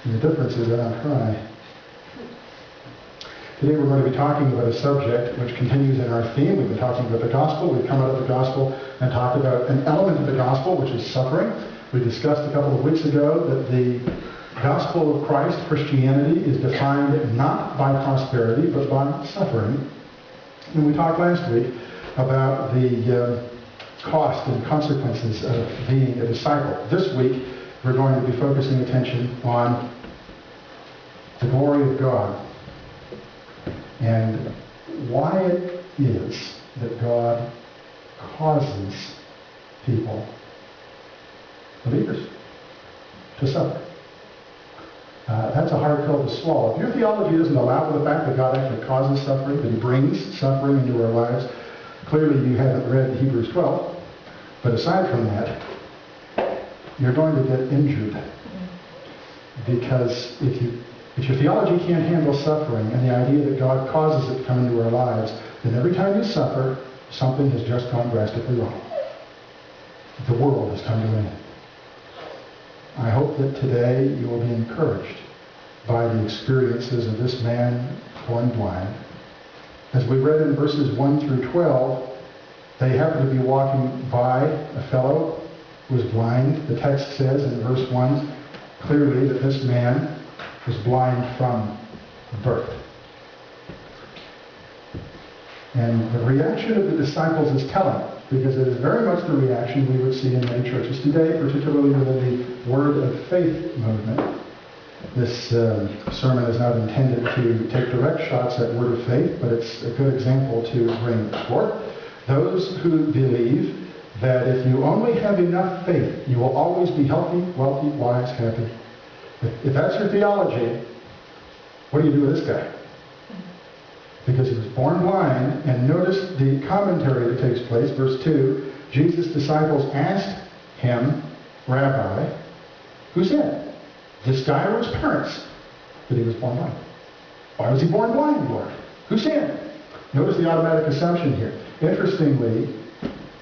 And the difference is that I'm trying. Today we're going to be talking about a subject which continues in our theme. We've been talking about the gospel. We've come out of the gospel and talked about an element of the gospel, which is suffering. We discussed a couple of weeks ago that the gospel of Christ, Christianity, is defined not by prosperity, but by suffering. And we talked last week about the cost and consequences of being a disciple. This week, we're going to be focusing attention on the glory of God and why it is that God causes people, believers, to suffer. That's a hard pill to swallow. If your theology doesn't allow for the fact that God actually causes suffering, that He brings suffering into our lives, clearly you haven't read Hebrews 12. But aside from that, you're going to get injured. Because if your theology can't handle suffering and the idea that God causes it to come into our lives, then every time you suffer, something has just gone drastically wrong. The world has come to an end. I hope that today you will be encouraged by the experiences of this man born blind. As we read in verses 1 through 12, they happened to be walking by a fellow who was blind. The text says in verse 1 clearly that this man was blind from birth. And the reaction of the disciples is telling, because it is very much the reaction we would see in many churches today, particularly within the Word of Faith movement. This sermon is not intended to take direct shots at Word of Faith, but it's a good example to bring forth. Those who believe that if you only have enough faith, you will always be healthy, wealthy, wise, happy. If that's your theology, what do you do with this guy? Because he was born blind, and notice the commentary that takes place, verse 2, Jesus' disciples asked him, Rabbi, who sinned? This guy or his parents? That he was born blind. Why was he born blind, Lord? Who sinned? Notice the automatic assumption here. Interestingly,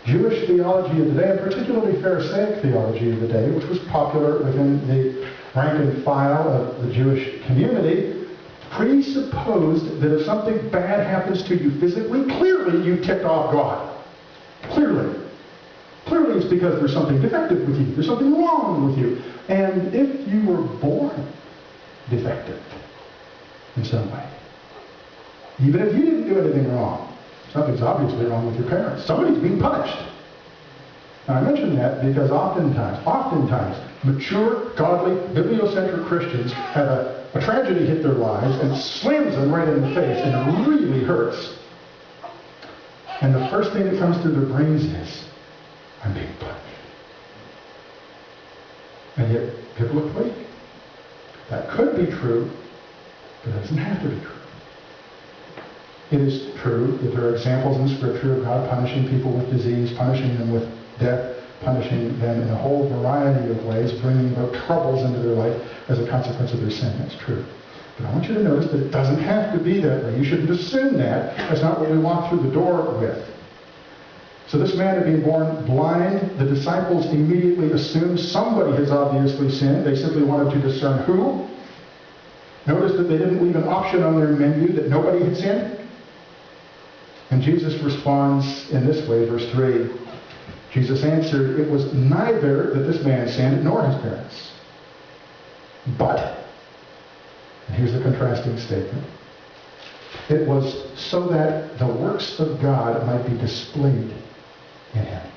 Jewish theology of the day, and particularly Pharisaic theology of the day, which was popular within the rank and file of the Jewish community, presupposed that if something bad happens to you physically, clearly you ticked off God. Clearly. Clearly it's because there's something defective with you. There's something wrong with you. And if you were born defective in some way, even if you didn't do anything wrong, something's obviously wrong with your parents. Somebody's being punished. Now I mention that because oftentimes, mature, godly, bibliocentric Christians have a tragedy hit their lives and slams them right in the face, and it really hurts. And the first thing that comes through their brains is, I'm being punished. And yet, biblically, that could be true, but it doesn't have to be true. It is true that there are examples in Scripture of God punishing people with disease, punishing them with death, punishing them in a whole variety of ways, bringing about troubles into their life as a consequence of their sin. That's true. But I want you to notice that it doesn't have to be that way. You shouldn't assume that. That's not what we walk through the door with. So this man had been born blind. The disciples immediately assumed somebody has obviously sinned. They simply wanted to discern who. Notice that they didn't leave an option on their menu that nobody had sinned. And Jesus responds in this way, verse 3. Jesus answered, it was neither that this man sinned nor his parents, but, and here's the contrasting statement, it was so that the works of God might be displayed in him.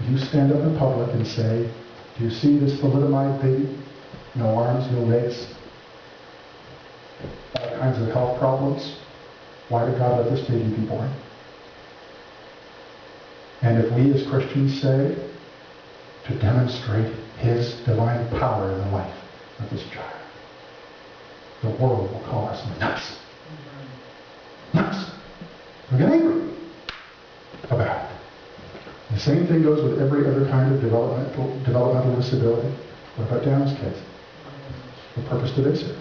If you stand up in public and say, do you see this thalidomide baby? No arms, no legs, all kinds of health problems. Why did God let this baby be born? And if we as Christians say, to demonstrate His divine power in the life of this child, the world will call us nuts. Nuts. We get angry about it. The same thing goes with every other kind of developmental disability. What about Down's kids? What purpose do they serve?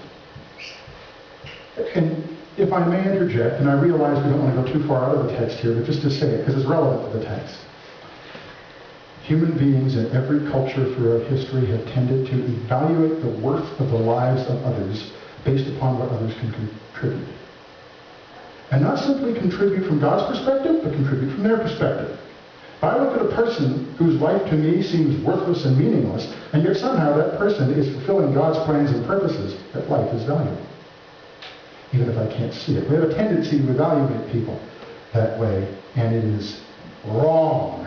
And if I may interject, and I realize we don't want to go too far out of the text here, but just to say it, because it's relevant to the text. Human beings in every culture throughout history have tended to evaluate the worth of the lives of others based upon what others can contribute. And not simply contribute from God's perspective, but contribute from their perspective. If I look at a person whose life to me seems worthless and meaningless, and yet somehow that person is fulfilling God's plans and purposes, that life is valuable, even if I can't see it. We have a tendency to evaluate people that way, and it is wrong.